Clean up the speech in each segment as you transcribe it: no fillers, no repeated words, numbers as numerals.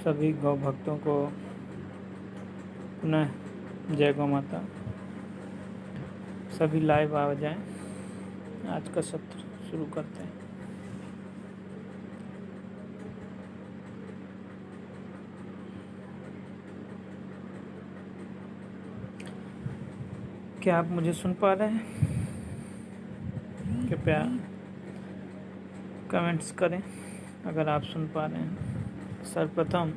सभी गौ भक्तों को पुनः जय गौ माता। सभी लाइव आ जाएं, आज का सत्र शुरू करते हैं। क्या आप मुझे सुन पा रहे हैं? कृपया कमेंट्स करें अगर आप सुन पा रहे हैं। सर्वप्रथम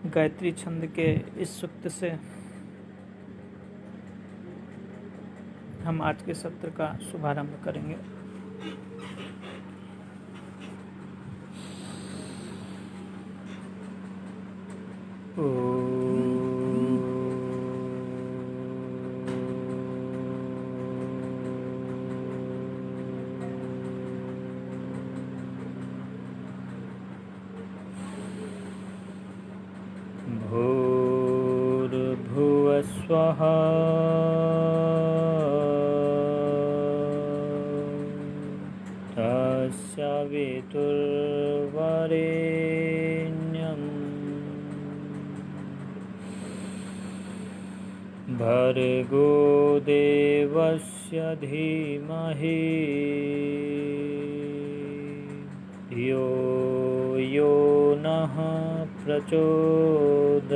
गायत्री छंद के इस सूक्त से हम आज के सत्र का शुभारंभ करेंगे। भूर्भुवस्वः तत्सवितुर्वरेण्यं भर्गो देवस्य धीमहि धियो यो नः प्रचोदयात्।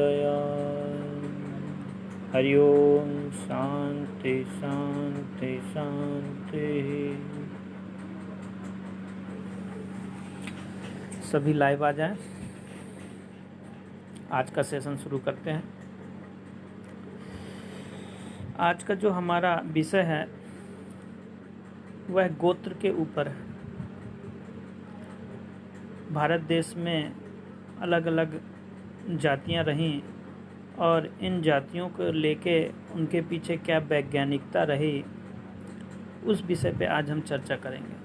हरि ओम। शांति शांति शांति। सभी लाइव आ जाएं, आज का सेशन शुरू करते हैं। आज का जो हमारा विषय है वह गोत्र के ऊपर है। भारत देश में अलग अलग जातियां रहीं और इन जातियों को लेके उनके पीछे क्या वैज्ञानिकता रही, उस विषय पे आज हम चर्चा करेंगे।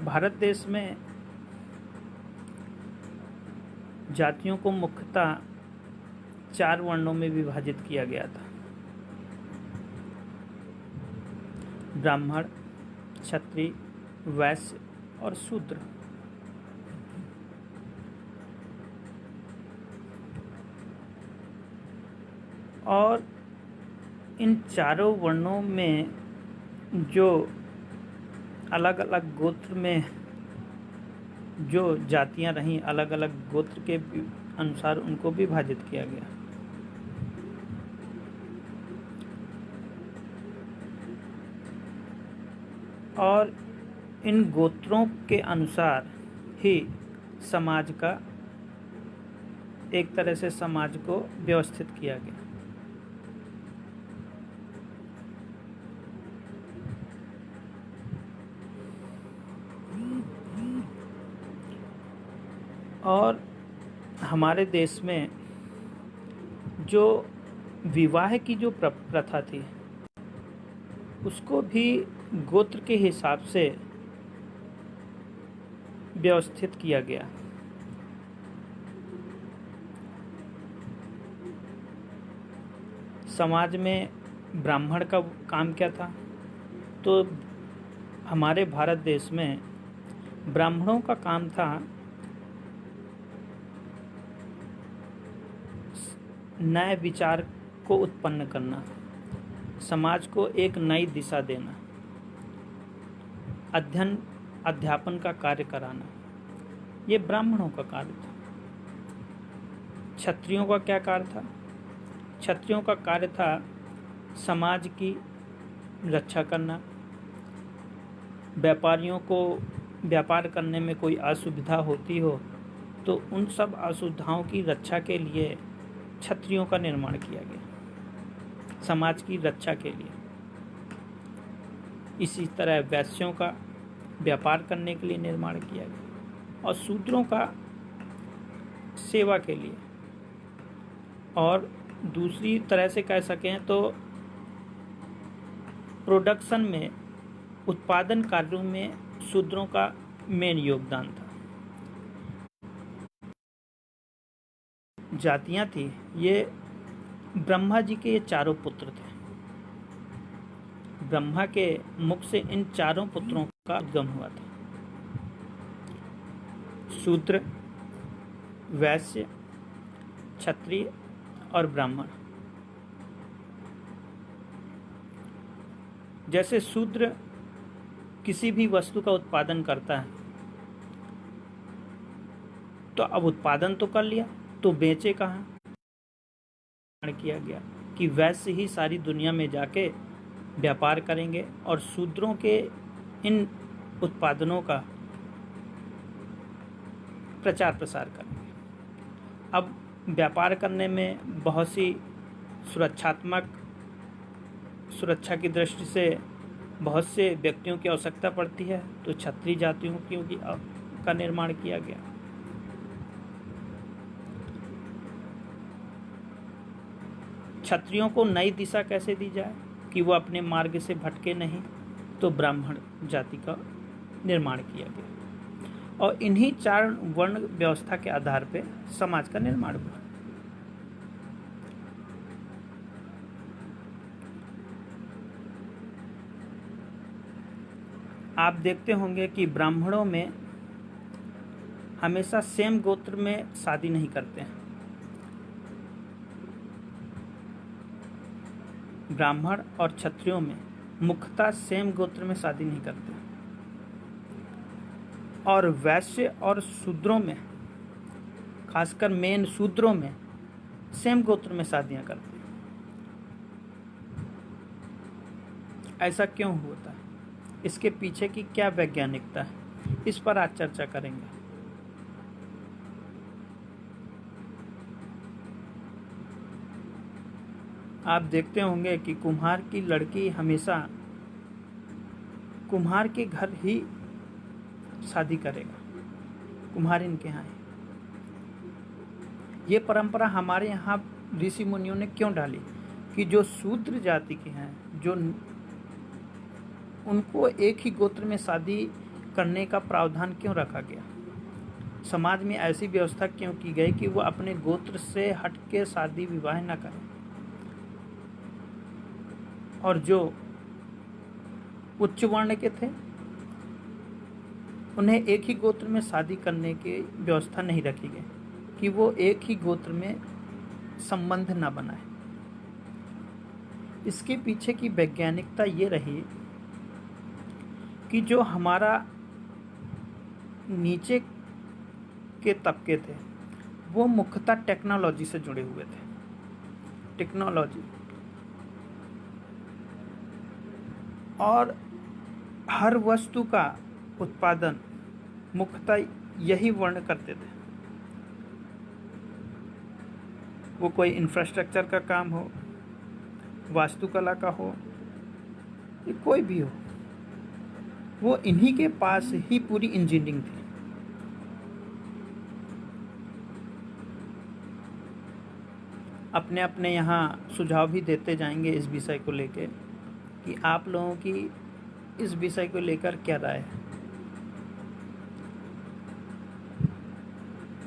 भारत देश में जातियों को मुख्यतः 4 वर्णों में विभाजित किया गया था: ब्राह्मण, क्षत्रिय, वैश्य और शूद्र। और इन चारों वर्णों में जो अलग अलग गोत्र में जो जातियां रहीं, अलग अलग गोत्र के अनुसार उनको विभाजित किया गया। और इन गोत्रों के अनुसार ही समाज का एक तरह से समाज को व्यवस्थित किया गया। और हमारे देश में जो विवाह की जो प्रथा थी उसको भी गोत्र के हिसाब से व्यवस्थित किया गया। समाज में ब्राह्मण का काम क्या था? तो हमारे भारत देश में ब्राह्मणों का काम था नए विचार को उत्पन्न करना, समाज को एक नई दिशा देना, अध्ययन अध्यापन का कार्य कराना, ये ब्राह्मणों का कार्य था। क्षत्रियों का क्या कार्य था? क्षत्रियों का कार्य था समाज की रक्षा करना, व्यापारियों को व्यापार करने में कोई असुविधा होती हो तो उन सब असुविधाओं की रक्षा के लिए क्षत्रियों का निर्माण किया गया, समाज की रक्षा के लिए। इसी तरह वैश्यों का व्यापार करने के लिए निर्माण किया गया और शूद्रों का सेवा के लिए। और दूसरी तरह से कह सकें तो प्रोडक्शन में, उत्पादन कार्यों में शूद्रों का मेन योगदान था। जातियां थी, ये ब्रह्मा जी के ये चारों पुत्र थे। ब्रह्मा के मुख से इन चारों पुत्रों का उद्गम हुआ था। शूद्र, वैश्य, क्षत्रिय और ब्राह्मण। जैसे शूद्र किसी भी वस्तु का उत्पादन करता है, तो अब उत्पादन तो कर लिया, तो बेचे कहाँ? किया गया कि वैश्य ही सारी दुनिया में जाके व्यापार करेंगे और शूद्रों के इन उत्पादनों का प्रचार प्रसार करेंगे। अब व्यापार करने में बहुत सी सुरक्षा की दृष्टि से बहुत से व्यक्तियों की आवश्यकता पड़ती है, तो क्षत्रिय जातियों का निर्माण किया गया। क्षत्रियों को नई दिशा कैसे दी जाए कि वो अपने मार्ग से भटके नहीं, तो ब्राह्मण जाति का निर्माण किया गया और इन्हीं 4 वर्ण व्यवस्था के आधार पर समाज का निर्माण हुआ। आप देखते होंगे कि ब्राह्मणों में हमेशा सेम गोत्र में शादी नहीं करते हैं। ब्राह्मण और क्षत्रियों में मुख्यतः सेम गोत्र में शादी नहीं करते, और वैश्य और शूद्रों में, खासकर मेन शूद्रों में, सेम गोत्र में शादियां करते हैं। ऐसा क्यों होता है? इसके पीछे की क्या वैज्ञानिकता है, इस पर आज चर्चा करेंगे। आप देखते होंगे कि कुम्हार की लड़की हमेशा कुम्हार के घर ही शादी करेगा। कुम्हार इनके यहाँ है। ये परंपरा हमारे यहाँ ऋषि मुनियों ने क्यों डाली कि जो शूद्र जाति के हैं, जो उनको एक ही गोत्र में शादी करने का प्रावधान क्यों रखा गया? समाज में ऐसी व्यवस्था क्यों की गई कि वो अपने गोत्र से हट के शादी विवाह न करें, और जो उच्च वर्ण के थे उन्हें एक ही गोत्र में शादी करने की व्यवस्था नहीं रखी गई कि वो एक ही गोत्र में संबंध न बनाए। इसके पीछे की वैज्ञानिकता ये रही कि जो हमारा नीचे के तबके थे वो मुख्यतः टेक्नोलॉजी से जुड़े हुए थे। टेक्नोलॉजी और हर वस्तु का उत्पादन मुख्यतः यही वर्ण करते थे। वो कोई इंफ्रास्ट्रक्चर का काम हो, वास्तुकला का हो, या कोई भी हो, वो इन्हीं के पास ही पूरी इंजीनियरिंग थी। अपने अपने यहाँ सुझाव भी देते जाएंगे इस विषय को लेकर कि आप लोगों की इस विषय को लेकर क्या राय है।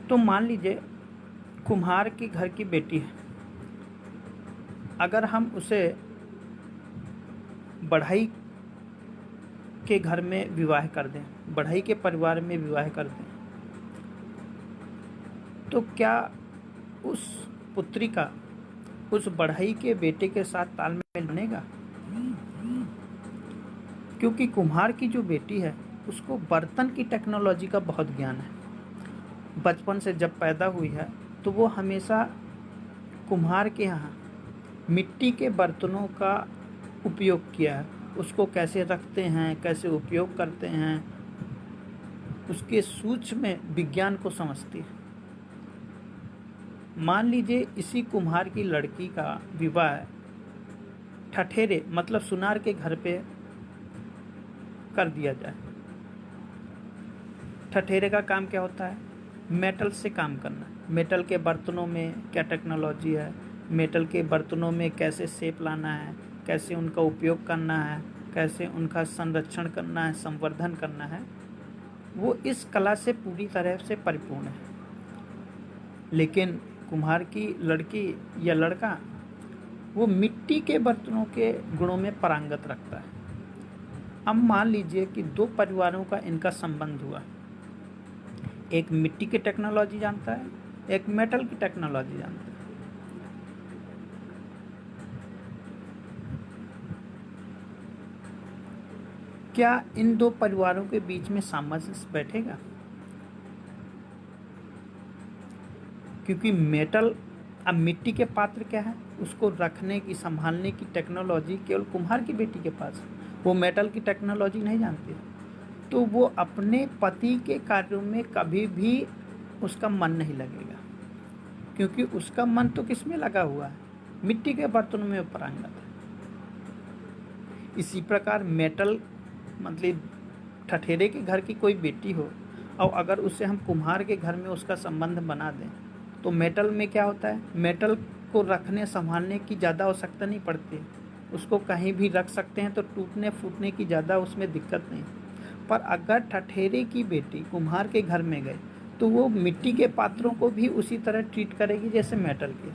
तो मान लीजिए कुम्हार के घर की बेटी है, अगर हम उसे बढ़ई के घर में विवाह कर दें, बढ़ई के परिवार में विवाह कर दें, तो क्या उस पुत्री का उस बढ़ई के बेटे के साथ तालमेल बनेगा? क्योंकि कुम्हार की जो बेटी है उसको बर्तन की टेक्नोलॉजी का बहुत ज्ञान है। बचपन से जब पैदा हुई है तो वो हमेशा कुम्हार के यहाँ मिट्टी के बर्तनों का उपयोग किया है। उसको कैसे रखते हैं, कैसे उपयोग करते हैं, उसके सूक्ष्म विज्ञान को समझती है। मान लीजिए इसी कुम्हार की लड़की का विवाह ठठेरे मतलब सुनार के घर पे कर दिया जाए। ठठेरे का काम क्या होता है? मेटल से काम करना। मेटल के बर्तनों में क्या टेक्नोलॉजी है, मेटल के बर्तनों में कैसे शेप लाना है, कैसे उनका उपयोग करना है, कैसे उनका संरक्षण करना है, संवर्धन करना है, वो इस कला से पूरी तरह से परिपूर्ण है। लेकिन कुम्हार की लड़की या लड़का वो मिट्टी के बर्तनों के गुणों में पारंगत रखता है। अब मान लीजिए कि दो परिवारों का इनका संबंध हुआ, एक मिट्टी की टेक्नोलॉजी जानता है, एक मेटल की टेक्नोलॉजी जानता है। क्या इन दो परिवारों के बीच में सामंजस्य बैठेगा? क्योंकि मेटल, अब मिट्टी के पात्र क्या है, उसको रखने की, संभालने की टेक्नोलॉजी केवल कुम्हार की बेटी के पास है। वो मेटल की टेक्नोलॉजी नहीं जानती, तो वो अपने पति के कार्यों में कभी भी उसका मन नहीं लगेगा, क्योंकि उसका मन तो किस में लगा हुआ है, मिट्टी के बर्तनों में पारंगत है। इसी प्रकार मेटल, मतलब ठठेरे के घर की कोई बेटी हो और अगर उससे हम कुम्हार के घर में उसका संबंध बना दें, तो मेटल में क्या होता है, मेटल को रखने संभालने की ज़्यादा आवश्यकता नहीं पड़ती, उसको कहीं भी रख सकते हैं, तो टूटने फूटने की ज़्यादा उसमें दिक्कत नहीं। पर अगर ठठेरे की बेटी कुम्हार के घर में गई, तो वो मिट्टी के पात्रों को भी उसी तरह ट्रीट करेगी जैसे मेटल के।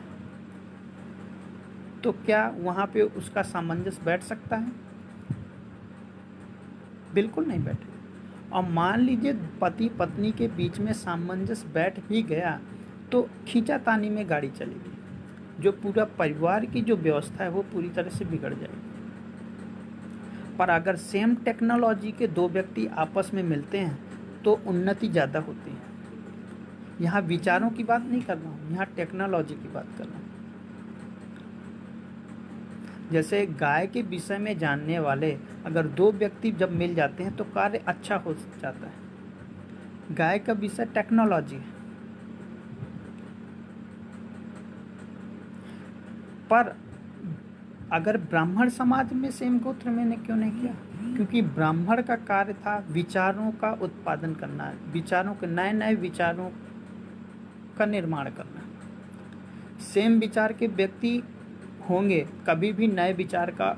तो क्या वहाँ पे उसका सामंजस्य बैठ सकता है? बिल्कुल नहीं बैठे। और मान लीजिए पति पत्नी के बीच में सामंजस्य बैठ भी गया, तो खींचातानी में गाड़ी चलेगी, जो पूरा परिवार की जो व्यवस्था है वो पूरी तरह से बिगड़ जाएगी। पर अगर सेम टेक्नोलॉजी के दो व्यक्ति आपस में मिलते हैं तो उन्नति ज़्यादा होती है। यहाँ विचारों की बात नहीं कर रहा हूँ, यहाँ टेक्नोलॉजी की बात कर रहा हूँ। जैसे गाय के विषय में जानने वाले अगर दो व्यक्ति जब मिल जाते हैं तो कार्य अच्छा हो जाता है। गाय का विषय टेक्नोलॉजी है, पर अगर ब्राह्मण समाज में सेम गोत्र में ने क्यों नहीं किया? क्योंकि ब्राह्मण का कार्य था विचारों का उत्पादन करना, विचारों के नए नए विचारों का निर्माण करना। सेम विचार के व्यक्ति होंगे, कभी भी नए विचार का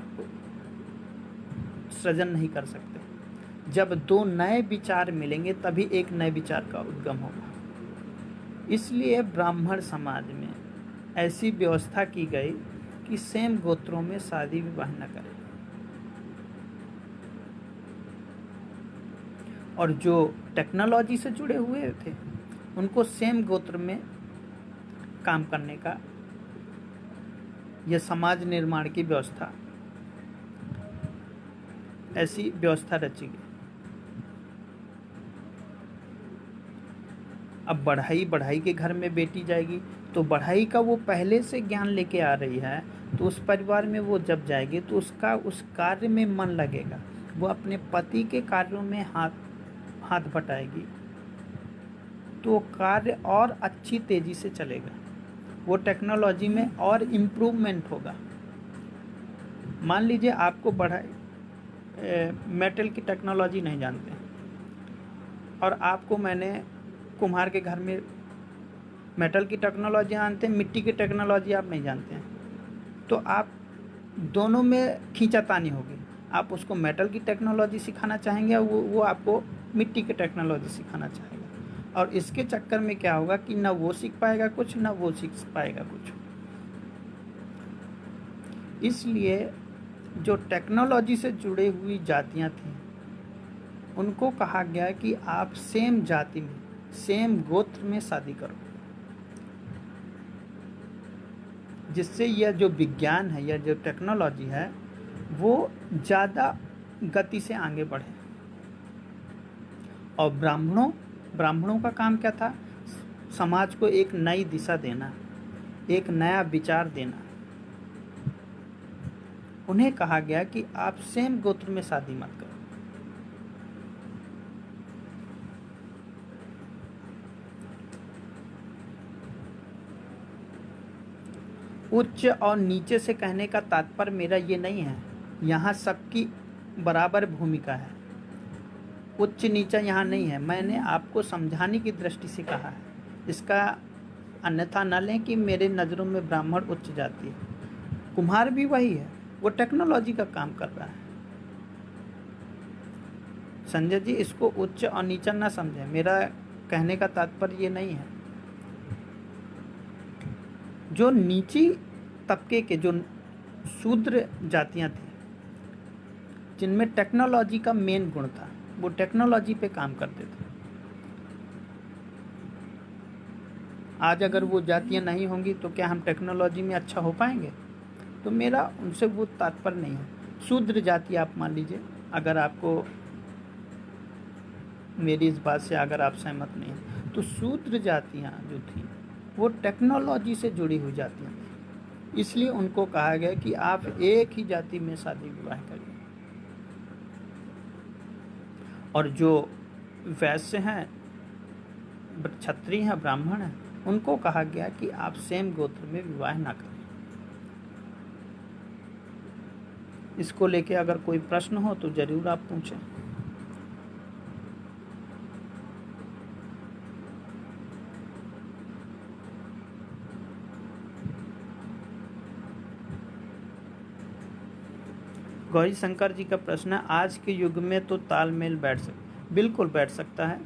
सृजन नहीं कर सकते। जब दो नए विचार मिलेंगे तभी एक नए विचार का उद्गम होगा। इसलिए ब्राह्मण समाज में ऐसी व्यवस्था की गई कि सेम गोत्रों में शादी विवाह न करें, और जो टेक्नोलॉजी से जुड़े हुए थे उनको सेम गोत्र में काम करने का यह समाज निर्माण की व्यवस्था, ऐसी व्यवस्था रची गई। अब बढ़ाई के घर में बेटी जाएगी तो बढ़ाई का वो पहले से ज्ञान लेके आ रही है, तो उस परिवार में वो जब जाएगी तो उसका उस कार्य में मन लगेगा, वो अपने पति के कार्यों में हाथ बटाएगी, तो कार्य और अच्छी तेजी से चलेगा, वो टेक्नोलॉजी में और इम्प्रूवमेंट होगा। मान लीजिए आपको मेटल की टेक्नोलॉजी नहीं जानते और आपको मैंने कुम्हार के घर में मेटल की टेक्नोलॉजी जानते हैं, मिट्टी की टेक्नोलॉजी आप नहीं जानते हैं, तो आप दोनों में खींचातानी होगी। आप उसको मेटल की टेक्नोलॉजी सिखाना चाहेंगे और वो आपको मिट्टी की टेक्नोलॉजी सिखाना चाहेगा, और इसके चक्कर में क्या होगा कि ना वो सीख पाएगा कुछ, ना वो सीख पाएगा कुछ। इसलिए जो टेक्नोलॉजी से जुड़ी हुई जातियां थीं उनको कहा गया कि आप सेम जाति में, सेम गोत्र में शादी करो, जिससे यह जो विज्ञान है, यह जो टेक्नोलॉजी है, वो ज़्यादा गति से आगे बढ़े। और ब्राह्मणों का काम क्या था? समाज को एक नई दिशा देना, एक नया विचार देना। उन्हें कहा गया कि आप सेम गोत्र में शादी मत करो। उच्च और नीचे से कहने का तात्पर्य मेरा ये नहीं है, यहाँ सबकी बराबर भूमिका है, उच्च नीचा यहाँ नहीं है। मैंने आपको समझाने की दृष्टि से कहा है, इसका अन्यथा न लें कि मेरे नज़रों में ब्राह्मण उच्च जाति है। कुम्हार भी वही है, वो टेक्नोलॉजी का काम कर रहा है। संजय जी, इसको उच्च और नीचा ना समझें, मेरा कहने का तात्पर्य ये नहीं है। जो नीची तबके के, जो शूद्र जातियां थी, जिनमें टेक्नोलॉजी का मेन गुण था, वो टेक्नोलॉजी पे काम करते थे। आज अगर वो जातियां नहीं होंगी तो क्या हम टेक्नोलॉजी में अच्छा हो पाएंगे? तो मेरा उनसे वो तात्पर्य नहीं है। शूद्र जाति आप मान लीजिए, अगर आपको मेरी इस बात से अगर आप सहमत नहीं हैं, तो शूद्र जातियाँ जो थी वो टेक्नोलॉजी से जुड़ी हुई जातियाँ थी, इसलिए उनको कहा गया कि आप एक ही जाति में शादी विवाह करिए। और जो वैश्य हैं, क्षत्रिय हैं, ब्राह्मण हैं, उनको कहा गया कि आप सेम गोत्र में विवाह ना करें। इसको लेके अगर कोई प्रश्न हो तो जरूर आप पूछें। गौरी शंकर जी का प्रश्न है, आज के युग में तो तालमेल बिल्कुल बैठ सकता है,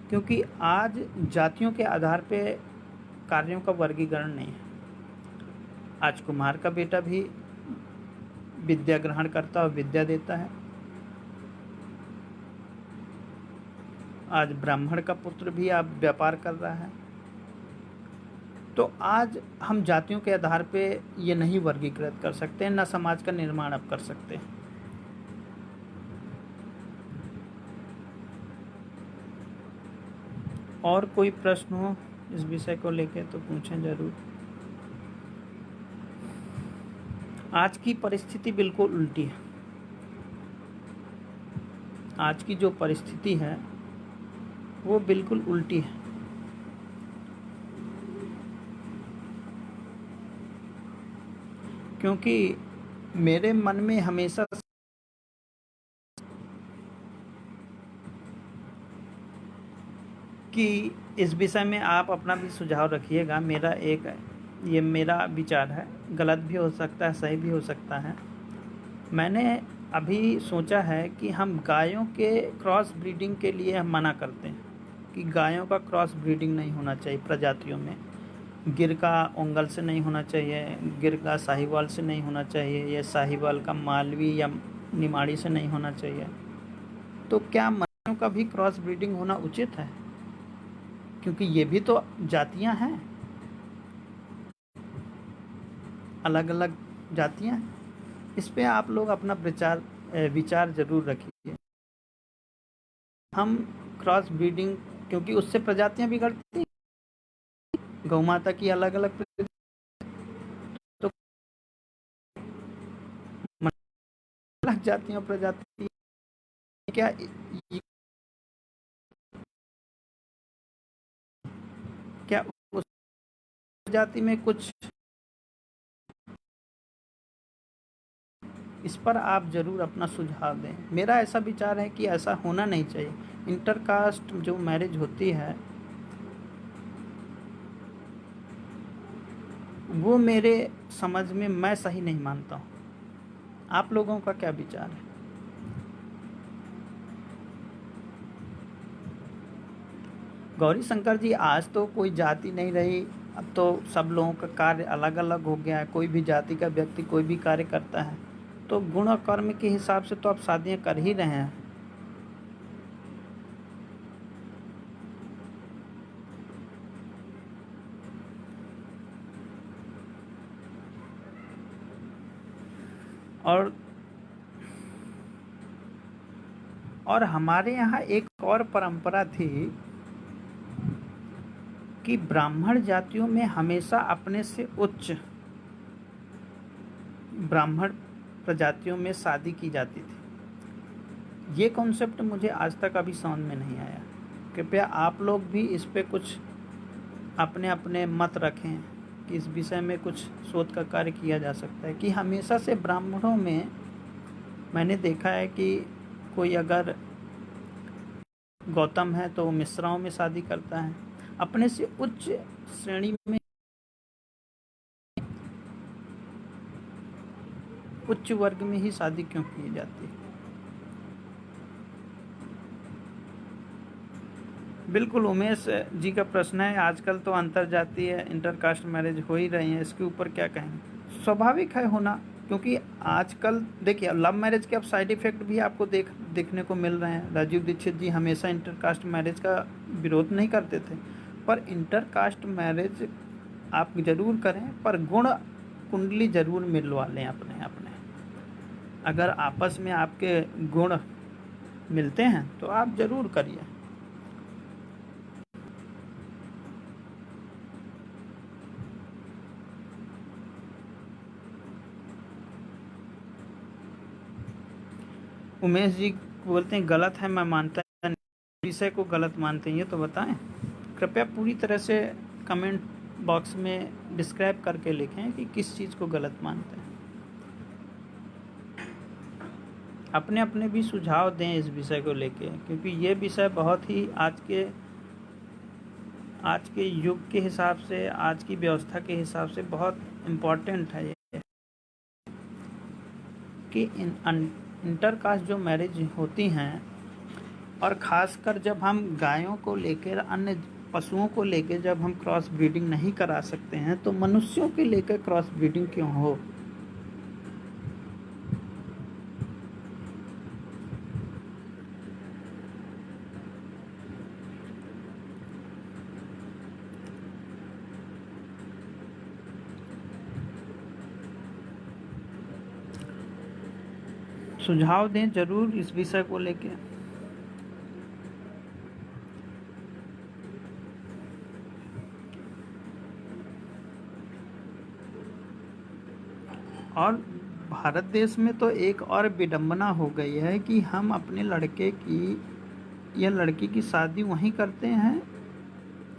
क्योंकि आज जातियों के आधार पे कार्यों का वर्गीकरण नहीं है। आज कुम्हार का बेटा भी विद्या ग्रहण करता और विद्या देता है, आज ब्राह्मण का पुत्र भी आप व्यापार कर रहा है। तो आज हम जातियों के आधार पे ये नहीं वर्गीकृत कर सकते हैं, ना समाज का निर्माण अब कर सकते हैं। और कोई प्रश्न हो इस विषय को लेके तो पूछें जरूर। आज की परिस्थिति बिल्कुल उल्टी है। आज की जो परिस्थिति है वो बिल्कुल उल्टी है। क्योंकि मेरे मन में हमेशा कि इस विषय में आप अपना भी सुझाव रखिएगा। ये मेरा विचार है, गलत भी हो सकता है, सही भी हो सकता है। मैंने अभी सोचा है कि हम गायों के क्रॉस ब्रीडिंग के लिए हम मना करते हैं कि गायों का क्रॉस ब्रीडिंग नहीं होना चाहिए प्रजातियों में। गिर का ओंगल से नहीं होना चाहिए, गिर का साहिवाल से नहीं होना चाहिए, या साहिवाल का मालवी या निमाड़ी से नहीं होना चाहिए। तो क्या मनुष्यों का भी क्रॉस ब्रीडिंग होना उचित है? क्योंकि ये भी तो जातियां हैं, अलग अलग जातियां हैं। इस पे आप लोग अपना विचार जरूर रखिए। हम क्रॉस ब्रीडिंग, क्योंकि उससे प्रजातियां बिगड़ती हैं। गौ माता की अलग अलग तो अलग जातियां प्रजाति, क्या क्या उस जाति में कुछ, इस पर आप जरूर अपना सुझाव दें। मेरा ऐसा विचार है कि ऐसा होना नहीं चाहिए। इंटरकास्ट जो मैरिज होती है वो मेरे समझ में मैं सही नहीं मानता हूँ। आप लोगों का क्या विचार है? गौरी शंकर जी, आज तो कोई जाति नहीं रही, अब तो सब लोगों का कार्य अलग अलग हो गया है। कोई भी जाति का व्यक्ति कोई भी कार्य करता है, तो गुण और कर्म के हिसाब से तो आप शादियां कर ही रहे हैं। और हमारे यहाँ एक और परंपरा थी कि ब्राह्मण जातियों में हमेशा अपने से उच्च ब्राह्मण प्रजातियों में शादी की जाती थी। ये कॉन्सेप्ट मुझे आज तक अभी समझ में नहीं आया। कृपया आप लोग भी इस पे कुछ अपने अपने मत रखें कि इस विषय में कुछ शोध का कार्य किया जा सकता है। कि हमेशा से ब्राह्मणों में मैंने देखा है कि कोई अगर गौतम है तो वो मिश्राओं में शादी करता है, अपने से उच्च श्रेणी में, उच्च वर्ग में ही शादी क्यों की जाती है? बिल्कुल उमेश जी का प्रश्न है, आजकल तो अंतर जातीय इंटरकास्ट मैरिज हो ही रही है, इसके ऊपर क्या कहेंगे? स्वाभाविक है होना, क्योंकि आजकल देखिए लव मैरिज के अब साइड इफ़ेक्ट भी आपको देखने को मिल रहे हैं। राजीव दीक्षित जी हमेशा इंटरकास्ट मैरिज का विरोध नहीं करते थे, पर इंटरकास्ट मैरिज आप ज़रूर करें, पर गुण कुंडली ज़रूर मिलवा लें अपने अपने। अगर आपस में आपके गुण मिलते हैं तो आप ज़रूर करिए। उमेश जी बोलते हैं गलत है, मैं मानता नहीं, विषय को गलत मानते हैं, ये तो बताएं। कृपया पूरी तरह से कमेंट बॉक्स में डिस्क्राइब करके लिखें कि किस चीज़ को गलत मानते हैं। अपने अपने भी सुझाव दें इस विषय को लेके, क्योंकि ये विषय बहुत ही आज के युग के हिसाब से, आज की व्यवस्था के हिसाब से बहुत इम्पोर्टेंट है ये कि इंटरकास्ट जो मैरिज होती हैं, और ख़ासकर जब हम गायों को लेकर, अन्य पशुओं को लेकर जब हम क्रॉस ब्रीडिंग नहीं करा सकते हैं, तो मनुष्यों के लेकर क्रॉस ब्रीडिंग क्यों हो। सुझाव दें जरूर इस विषय को लेके। और भारत देश में तो एक और विडंबना हो गई है कि हम अपने लड़के की या लड़की की शादी वहीं करते हैं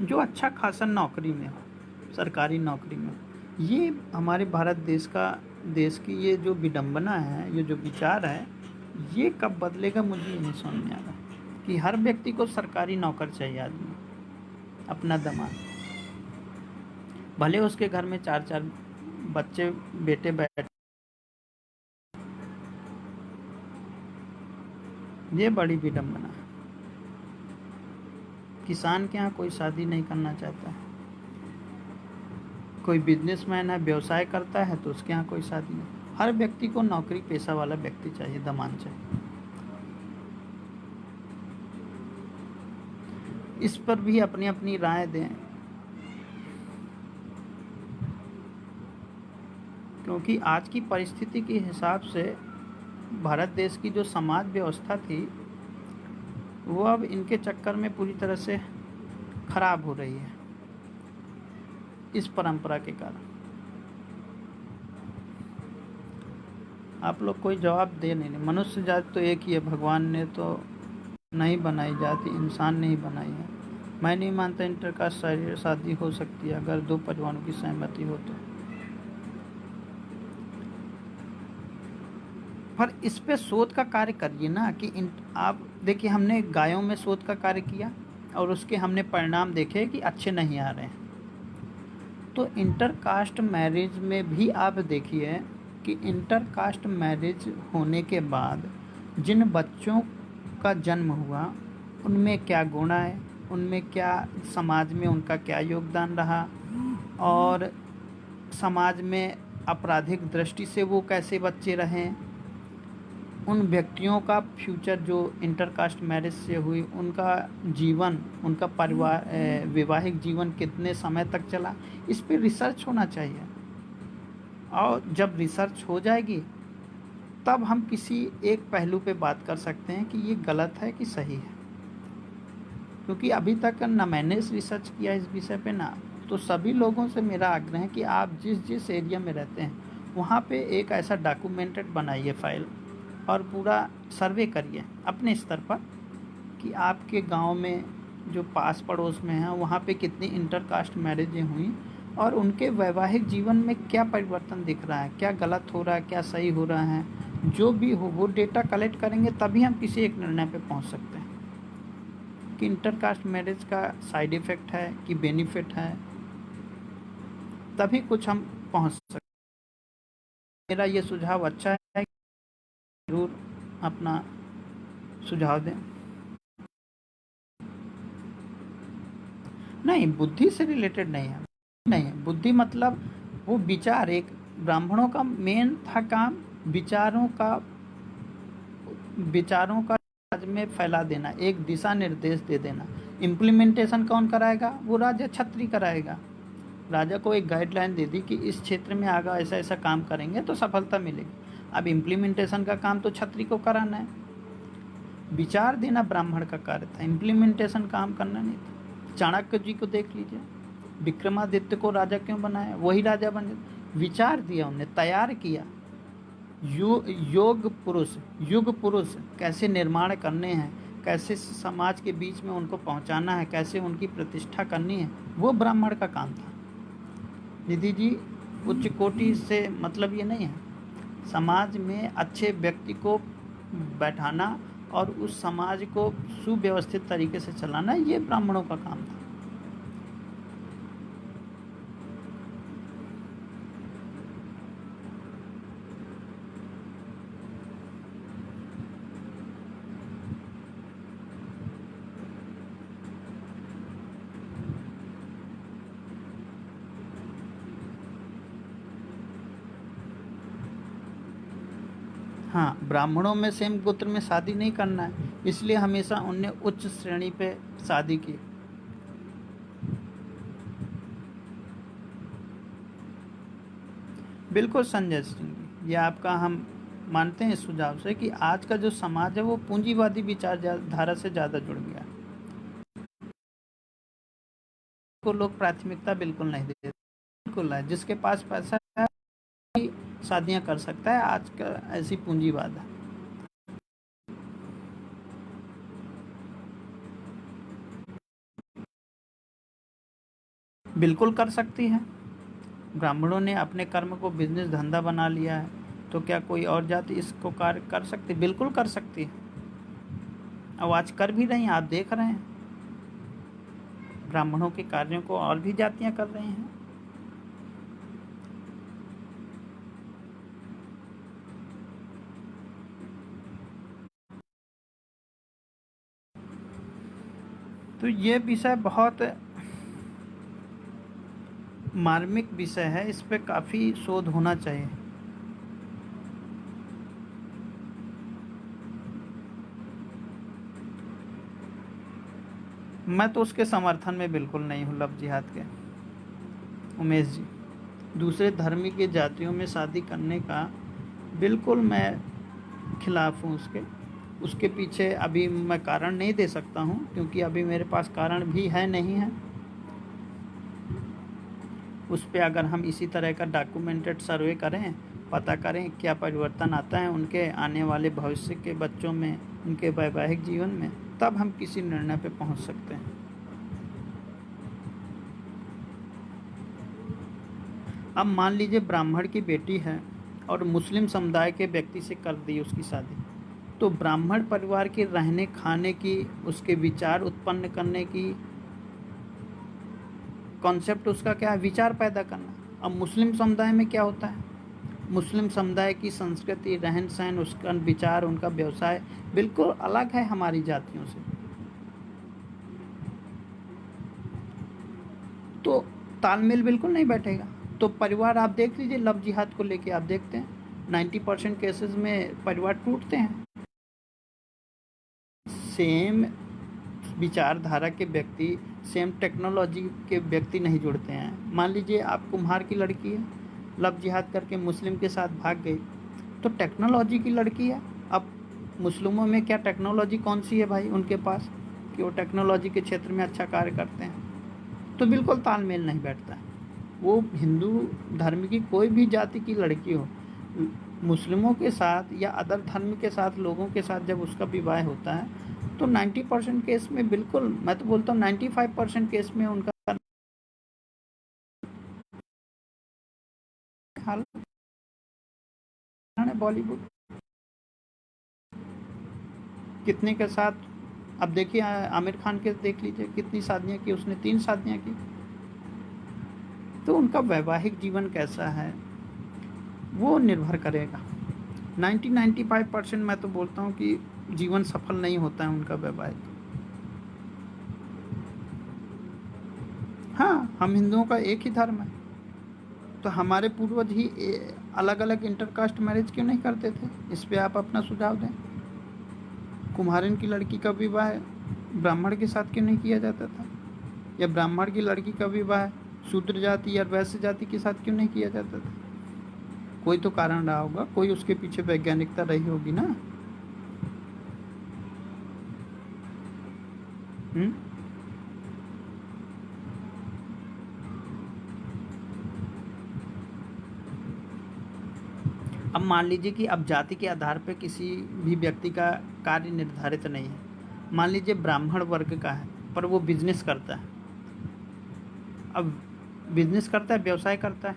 जो अच्छा खासा नौकरी में हो, सरकारी नौकरी में। ये हमारे भारत देश की ये जो विडंबना है, ये जो विचार है, ये कब बदलेगा मुझे ये नहीं समझ में आ रहा कि हर व्यक्ति को सरकारी नौकर चाहिए आदमी, अपना दामाद, भले उसके घर में 4-4 बच्चे बेटे बैठे। ये बड़ी विडंबना है। किसान के यहाँ कोई शादी नहीं करना चाहता है, कोई बिजनेसमैन है, व्यवसाय करता है, तो उसके यहाँ कोई शादी नहीं। हर व्यक्ति को नौकरी पेशा वाला व्यक्ति चाहिए, दामाद चाहिए। इस पर भी अपनी अपनी राय दें, क्योंकि आज की परिस्थिति के हिसाब से भारत देश की जो समाज व्यवस्था थी वो अब इनके चक्कर में पूरी तरह से खराब हो रही है, इस परंपरा के कारण। आप लोग कोई जवाब दे नहीं। मनुष्य जाति तो एक ही है, भगवान ने तो नहीं बनाई जाति, इंसान ने ही बनाई है। मैं नहीं मानता इंटरकास्ट शादी हो सकती है अगर 2 परिवारों की सहमति हो तो। पर इस पे शोध का कार्य करिए ना कि आप देखिए, हमने गायों में शोध का कार्य किया और उसके हमने परिणाम देखे कि अच्छे नहीं आ रहे हैं। तो इंटरकास्ट मैरिज में भी आप देखिए कि इंटरकास्ट मैरिज होने के बाद जिन बच्चों का जन्म हुआ उनमें क्या गुण आए, उनमें क्या समाज में उनका क्या योगदान रहा, और समाज में आपराधिक दृष्टि से वो कैसे बच्चे रहें, उन व्यक्तियों का फ्यूचर जो इंटरकास्ट मैरिज से हुई, उनका जीवन, उनका परिवार वैवाहिक जीवन कितने समय तक चला, इस पे रिसर्च होना चाहिए। और जब रिसर्च हो जाएगी तब हम किसी एक पहलू पे बात कर सकते हैं कि ये गलत है कि सही है। क्योंकि अभी तक ना मैंने रिसर्च किया इस विषय पे ना, तो सभी लोगों से मेरा आग्रह है कि आप जिस जिस एरिया में रहते हैं वहाँ पे एक ऐसा डॉक्यूमेंटेड बनाइए फाइल और पूरा सर्वे करिए अपने स्तर पर कि आपके गांव में जो पास पड़ोस में हैं वहाँ पे कितनी इंटरकास्ट मैरिजें हुई और उनके वैवाहिक जीवन में क्या परिवर्तन दिख रहा है, क्या गलत हो रहा है, क्या सही हो रहा है। जो भी हो वो डेटा कलेक्ट करेंगे तभी हम किसी एक निर्णय पे पहुँच सकते हैं कि इंटरकास्ट मैरिज का साइड इफ़ेक्ट है कि बेनिफिट है, तभी कुछ हम पहुँच सकते हैं। मेरा ये सुझाव अच्छा है, ज़रूर अपना सुझाव दें। नहीं, बुद्धि से रिलेटेड नहीं है, नहीं है। बुद्धि मतलब वो विचार, एक ब्राह्मणों का मेन था काम विचारों का समाज में फैला देना, एक दिशा निर्देश दे देना। इम्प्लीमेंटेशन कौन कराएगा? वो राजा छत्री कराएगा। राजा को एक गाइडलाइन दे दी कि इस क्षेत्र में आगे ऐसा ऐसा काम करेंगे तो सफलता मिलेगी। अब इम्प्लीमेंटेशन का काम तो छत्री को कराना है। विचार देना ब्राह्मण का कार्य था, इम्प्लीमेंटेशन काम करना नहीं था। चाणक्य जी को देख लीजिए, विक्रमादित्य को राजा क्यों बनाया? वही राजा बन गए। विचार दिया उन्हें, तैयार किया। युग पुरुष कैसे निर्माण करने हैं, कैसे समाज के बीच में उनको पहुंचाना है, कैसे उनकी प्रतिष्ठा करनी है, वो ब्राह्मण का काम था। निधि जी, उच्च कोटि से मतलब ये नहीं है, समाज में अच्छे व्यक्ति को बैठाना और उस समाज को सुव्यवस्थित तरीके से चलाना, ये ब्राह्मणों का काम था। हाँ, ब्राह्मणों में सेम गोत्र में शादी नहीं करना है, इसलिए हमेशा उनने उच्च श्रेणी पे शादी की। बिल्कुल संजय सिंह जी, ये आपका हम मानते हैं इस सुझाव से कि आज का जो समाज है वो पूंजीवादी विचारधारा से ज़्यादा जुड़ गया है। को लोग प्राथमिकता बिल्कुल नहीं देते। बिल्कुल है, जिसके पास पैसा है शादियां कर सकता है, आज का ऐसी पूंजीवाद है। बिल्कुल कर सकती है। ब्राह्मणों ने अपने कर्म को बिजनेस धंधा बना लिया है, तो क्या कोई और जाति इसको कार्य कर सकती? बिल्कुल कर सकती है। अब आज कर भी रही हैं, आप देख रहे हैं। ब्राह्मणों के कार्यों को और भी जातियां कर रही हैं। तो ये विषय बहुत मार्मिक विषय है, इस पे काफ़ी शोध होना चाहिए। मैं तो उसके समर्थन में बिल्कुल नहीं हूँ, लव जिहाद के। उमेश जी, दूसरे धर्म की जातियों में शादी करने का बिल्कुल मैं खिलाफ हूँ। उसके पीछे अभी मैं कारण नहीं दे सकता हूँ, क्योंकि अभी मेरे पास कारण भी है नहीं है। उस पर अगर हम इसी तरह का डॉक्यूमेंटेड सर्वे करें, पता करें क्या परिवर्तन आता है उनके आने वाले भविष्य के बच्चों में, उनके वैवाहिक जीवन में, तब हम किसी निर्णय पे पहुंच सकते हैं। अब मान लीजिए ब्राह्मण की बेटी है और मुस्लिम समुदाय के व्यक्ति से कर दी उसकी शादी, तो ब्राह्मण परिवार के रहने खाने की, उसके विचार उत्पन्न करने की कॉन्सेप्ट उसका क्या है? विचार पैदा करना। अब मुस्लिम समुदाय में क्या होता है? मुस्लिम समुदाय की संस्कृति, रहन सहन, उसका विचार, उनका व्यवसाय बिल्कुल अलग है हमारी जातियों से। तो तालमेल बिल्कुल नहीं बैठेगा। तो परिवार आप देख लीजिए, लव जिहाद को लेके आप देखते हैं 90% केसेस में परिवार टूटते हैं। सेम विचारधारा के व्यक्ति, सेम टेक्नोलॉजी के व्यक्ति नहीं जुड़ते हैं। मान लीजिए आप कुम्हार की लड़की है, लव जिहाद करके मुस्लिम के साथ भाग गई, तो टेक्नोलॉजी की लड़की है। अब मुस्लिमों में क्या टेक्नोलॉजी कौन सी है भाई उनके पास कि वो टेक्नोलॉजी के क्षेत्र में अच्छा कार्य करते हैं? तो बिल्कुल तालमेल नहीं बैठता है। वो हिंदू धर्म की कोई भी जाति की लड़की हो, मुस्लिमों के साथ या अदर धर्म के साथ लोगों के साथ जब उसका विवाह होता है, तो 90% केस में, बिल्कुल मैं तो बोलता हूँ 95% केस में उनका हाल है। बॉलीवुड कितने के साथ, अब देखिए आमिर खान के देख लीजिए, कितनी शादियां की उसने, 3 शादियां की। तो उनका वैवाहिक जीवन कैसा है वो निर्भर करेगा। 90-95% मैं तो बोलता हूँ कि जीवन सफल नहीं होता है उनका वैवाहिक। हाँ, हम हिंदुओं का एक ही धर्म है। तो हमारे पूर्वज ही अलग अलग इंटरकास्ट मैरिज क्यों नहीं करते थे? इस पे आप अपना सुझाव दें। कुम्हारन की लड़की का विवाह ब्राह्मण के साथ क्यों नहीं किया जाता था? या ब्राह्मण की लड़की का विवाह शूद्र जाति या वैश्य जाति के साथ क्यों नहीं किया जाता था? कोई तो कारण रहा होगा, कोई उसके पीछे वैज्ञानिकता रही होगी ना। अब मान लीजिए कि अब जाति के आधार पर किसी भी व्यक्ति का कार्य निर्धारित नहीं है। मान लीजिए ब्राह्मण वर्ग का है पर वो बिजनेस करता है। अब बिजनेस करता है, व्यवसाय करता है,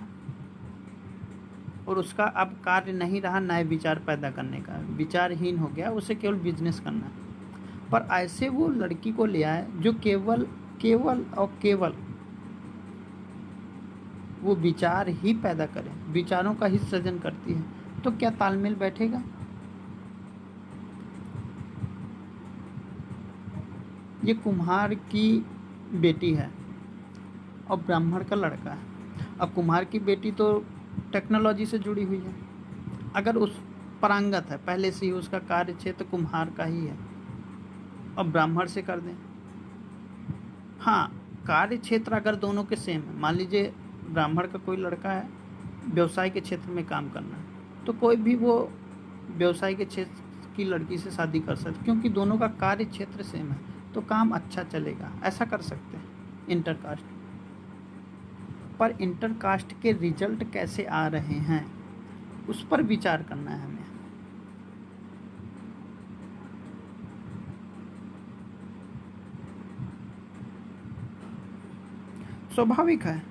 और उसका अब कार्य नहीं रहा नए विचार पैदा करने का, विचारहीन हो गया, उसे केवल बिजनेस करना है। पर ऐसे वो लड़की को ले आए जो केवल केवल और केवल वो विचार ही पैदा करे, विचारों का ही सृजन करती है, तो क्या तालमेल बैठेगा? ये कुम्हार की बेटी है और ब्राह्मण का लड़का है। अब कुम्हार की बेटी तो टेक्नोलॉजी से जुड़ी हुई है, अगर उस पारंगत है, पहले से ही उसका कार्य क्षेत्र कुम्हार का ही है, अब ब्राह्मण से कर दें। हाँ, कार्य क्षेत्र अगर दोनों के सेम है, मान लीजिए ब्राह्मण का कोई लड़का है, व्यवसाय के क्षेत्र में काम करना है, तो कोई भी वो व्यवसाय के क्षेत्र की लड़की से शादी कर सकते, क्योंकि दोनों का कार्य क्षेत्र सेम है, तो काम अच्छा चलेगा, ऐसा कर सकते हैं इंटरकास्ट। पर इंटरकास्ट के रिजल्ट कैसे आ रहे हैं उस पर विचार करना है हमें। स्वाभाविक है,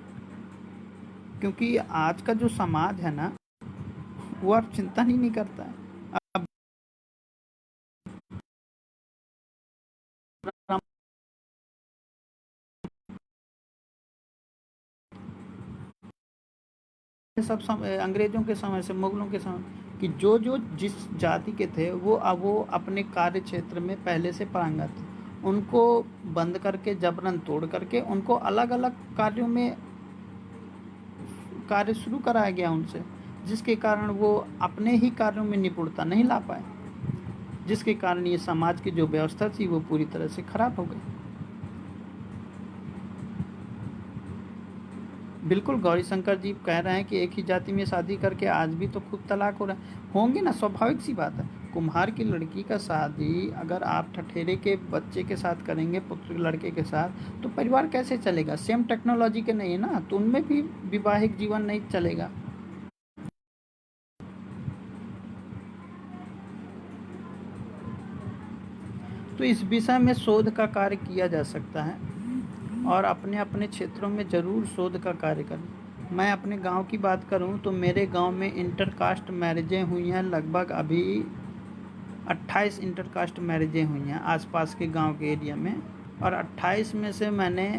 क्योंकि आज का जो समाज है ना, वो अब चिंता ही नहीं करता है। अब सब अंग्रेजों के समय से, मुगलों के समय कि जो जो जिस जाति के थे वो अब वो अपने कार्य क्षेत्र में पहले से पारंगत थे, उनको बंद करके जबरन तोड़ करके उनको अलग अलग कार्यों में कार्य शुरू कराया गया उनसे, जिसके कारण वो अपने ही कार्यों में निपुणता नहीं ला पाए, जिसके कारण ये समाज की जो व्यवस्था थी वो पूरी तरह से खराब हो गई। बिल्कुल, गौरीशंकर जी कह रहे हैं कि एक ही जाति में शादी करके आज भी तो खूब तलाक हो रहे होंगे ना, स्वाभाविक सी बात है। कुम्हार की लड़की का शादी अगर आप ठठेरे के बच्चे के साथ करेंगे, पुत्र लड़के के साथ, तो परिवार कैसे चलेगा? सेम टेक्नोलॉजी के नहीं है ना, तो उनमें भी वैवाहिक जीवन नहीं चलेगा। तो इस विषय में शोध का कार्य किया जा सकता है और अपने अपने क्षेत्रों में ज़रूर शोध का कार्य करें। मैं अपने गांव की बात करूं तो मेरे गांव में इंटरकास्ट मैरिजें हुई हैं, लगभग अभी 28 इंटरकास्ट मैरिजें हुई हैं आसपास के गांव के एरिया में, और 28 में से मैंने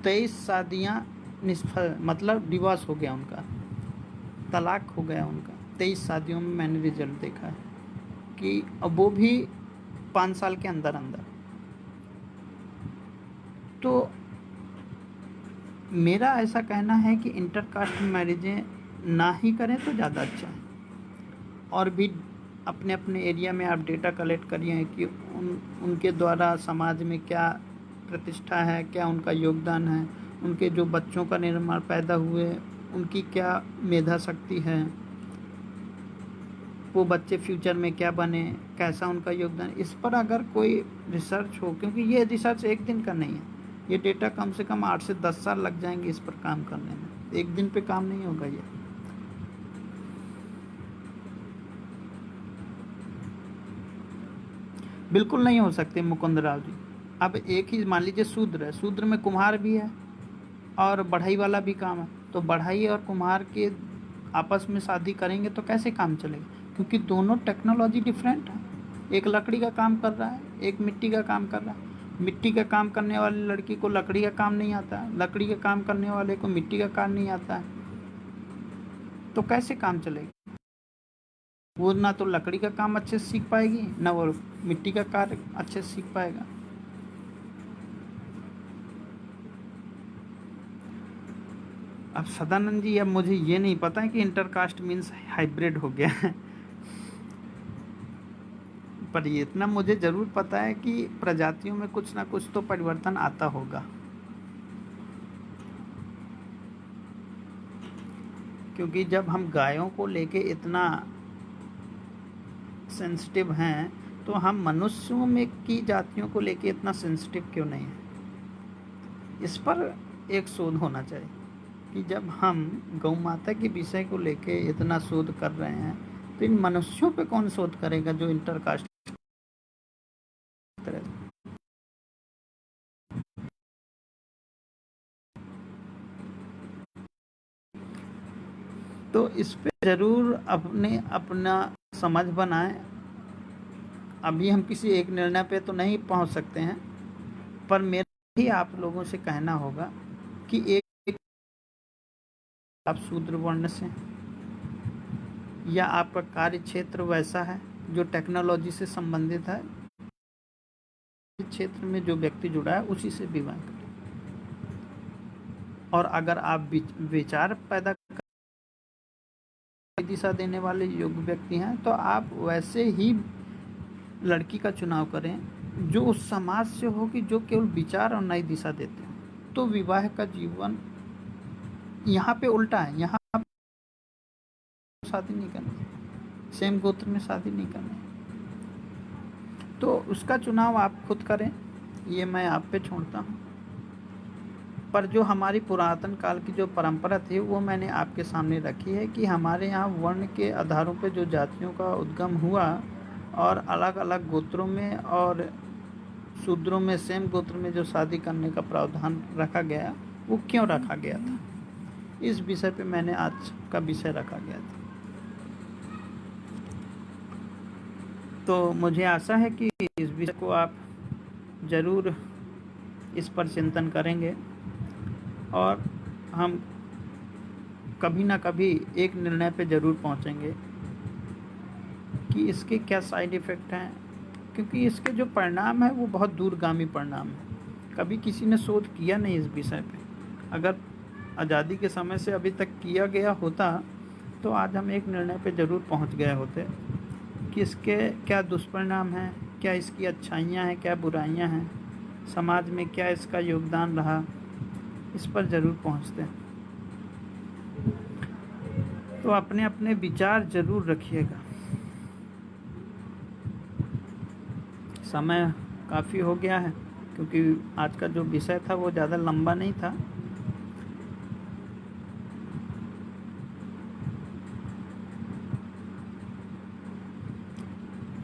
23 शादियां निष्फल, मतलब डिवोर्स हो गया उनका, तलाक हो गया उनका। 23 शादियों में मैंने रिजल्ट देखा है कि अब वो भी 5 साल के अंदर अंदर। तो मेरा ऐसा कहना है कि इंटरकास्ट मैरिजें ना ही करें तो ज़्यादा अच्छा है। और भी अपने अपने एरिया में आप डेटा कलेक्ट करिए कि उनके द्वारा समाज में क्या प्रतिष्ठा है, क्या उनका योगदान है, उनके जो बच्चों का निर्माण पैदा हुए उनकी क्या मेधा शक्ति है, वो बच्चे फ्यूचर में क्या बने, कैसा उनका योगदान, इस पर अगर कोई रिसर्च हो, क्योंकि ये रिसर्च एक दिन का नहीं है, ये डेटा कम से कम 8 से 10 साल लग जाएंगे इस पर काम करने में, एक दिन पे काम नहीं होगा ये। बिल्कुल नहीं हो सकते मुकुंद राव जी। अब एक ही मान लीजिए शूद्र है, शूद्र में कुम्हार भी है और बढ़ई वाला भी काम है, तो बढ़ई और कुम्हार के आपस में शादी करेंगे तो कैसे काम चलेगा? क्योंकि दोनों टेक्नोलॉजी डिफरेंट है, एक लकड़ी का काम कर रहा है, एक मिट्टी का काम कर रहा है। मिट्टी का काम करने वाली लड़की को लकड़ी का काम नहीं आता है, लकड़ी का काम करने वाले को मिट्टी का काम नहीं आता है, तो कैसे काम चलेगा? वो ना तो लकड़ी का काम अच्छे से सीख पाएगी, ना वो मिट्टी का कार्य अच्छे से सीख पाएगा। अब सदानंद जी, अब मुझे ये नहीं पता है कि इंटरकास्ट मीन्स हाइब्रिड हो गया है, पर ये इतना मुझे ज़रूर पता है कि प्रजातियों में कुछ ना कुछ तो परिवर्तन आता होगा, क्योंकि जब हम गायों को लेके इतना सेंसिटिव हैं तो हम मनुष्यों में की जातियों को लेके इतना सेंसिटिव क्यों नहीं है। इस पर एक शोध होना चाहिए कि जब हम गौ माता के विषय को लेके इतना शोध कर रहे हैं तो इन मनुष्यों पे कौन शोध करेगा जो इंटरकास्ट तरह। तो इस पे ज़रूर अपना समझ बनाएं। अभी हम किसी एक निर्णय पे तो नहीं पहुंच सकते हैं, पर मेरा ही आप लोगों से कहना होगा कि एक आप शूद्र वर्ण से, या आपका कार्य क्षेत्र वैसा है जो टेक्नोलॉजी से संबंधित है, इस क्षेत्र में जो व्यक्ति जुड़ा है उसी से विवाह करें। और अगर आप विचार पैदा दिशा देने वाले योग्य व्यक्ति हैं तो आप वैसे ही लड़की का चुनाव करें जो उस समाज से हो कि जो केवल विचार और नई दिशा देते हैं। तो विवाह का जीवन यहाँ पे उल्टा है, यहाँ शादी नहीं करनी, सेम गोत्र में शादी नहीं करनी, तो उसका चुनाव आप खुद करें, ये मैं आप पे छोड़ता हूँ। पर जो हमारी पुरातन काल की जो परंपरा थी वो मैंने आपके सामने रखी है कि हमारे यहाँ वर्ण के आधारों पे जो जातियों का उद्गम हुआ और अलग अलग गोत्रों में और शूद्रों में सेम गोत्र में जो शादी करने का प्रावधान रखा गया वो क्यों रखा गया था, इस विषय पे मैंने आज का विषय रखा गया था। तो मुझे आशा है कि इस विषय को आप ज़रूर इस पर चिंतन करेंगे और हम कभी ना कभी एक निर्णय पे ज़रूर पहुंचेंगे कि इसके क्या साइड इफ़ेक्ट हैं, क्योंकि इसके जो परिणाम है वो बहुत दूरगामी परिणाम है। कभी किसी ने शोध किया नहीं इस विषय पे। अगर आज़ादी के समय से अभी तक किया गया होता तो आज हम एक निर्णय पे ज़रूर पहुंच गए होते कि इसके क्या दुष्परिणाम हैं, क्या इसकी अच्छाइयाँ हैं, क्या बुराइयाँ हैं, समाज में क्या इसका योगदान रहा, इस पर ज़रूर पहुंचते हैं। तो अपने अपने विचार ज़रूर रखिएगा। समय काफ़ी हो गया है क्योंकि आज का जो विषय था वो ज़्यादा लंबा नहीं था।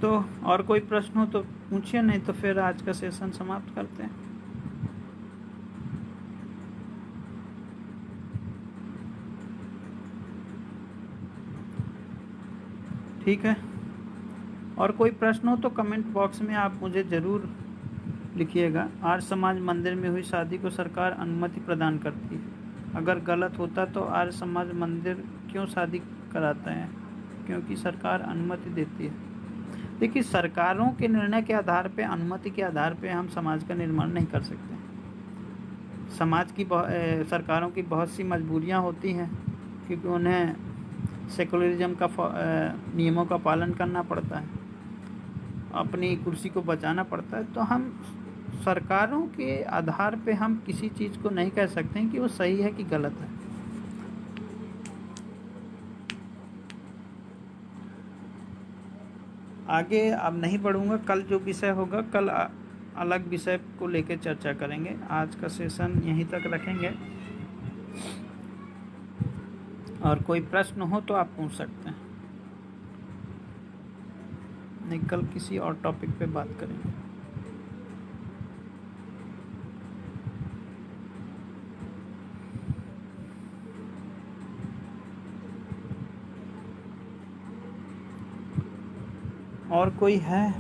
तो और कोई प्रश्न हो तो पूछिए, नहीं तो फिर आज का सेशन समाप्त करते हैं। ठीक है, और कोई प्रश्न हो तो कमेंट बॉक्स में आप मुझे ज़रूर लिखिएगा। आर्य समाज मंदिर में हुई शादी को सरकार अनुमति प्रदान करती है, अगर गलत होता तो आर्य समाज मंदिर क्यों शादी कराता है? क्योंकि सरकार अनुमति देती है। देखिए, सरकारों के निर्णय के आधार पे, अनुमति के आधार पे हम समाज का निर्माण नहीं कर सकते। समाज की सरकारों की बहुत सी मजबूरियां होती हैं क्योंकि उन्हें सेकुलरिज्म का नियमों का पालन करना पड़ता है, अपनी कुर्सी को बचाना पड़ता है। तो हम सरकारों के आधार पे हम किसी चीज़ को नहीं कह सकते हैं कि वो सही है कि गलत है। आगे अब नहीं बढ़ूँगा, कल जो विषय होगा कल अलग विषय को लेकर चर्चा करेंगे। आज का सेशन यहीं तक रखेंगे, और कोई प्रश्न हो तो आप पूछ सकते हैं, नहीं कल किसी और टॉपिक पे बात करेंगे। और कोई है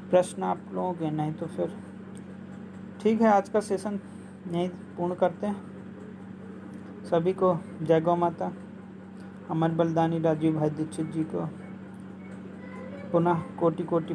प्रश्न आप लोगों के? नहीं तो फिर ठीक है, आज का सेशन यहीं पूर्ण करते हैं। सभी को जय गौ माता। अमर बलिदानी राजीव भाई दीक्षित जी को पुनः कोटि कोटि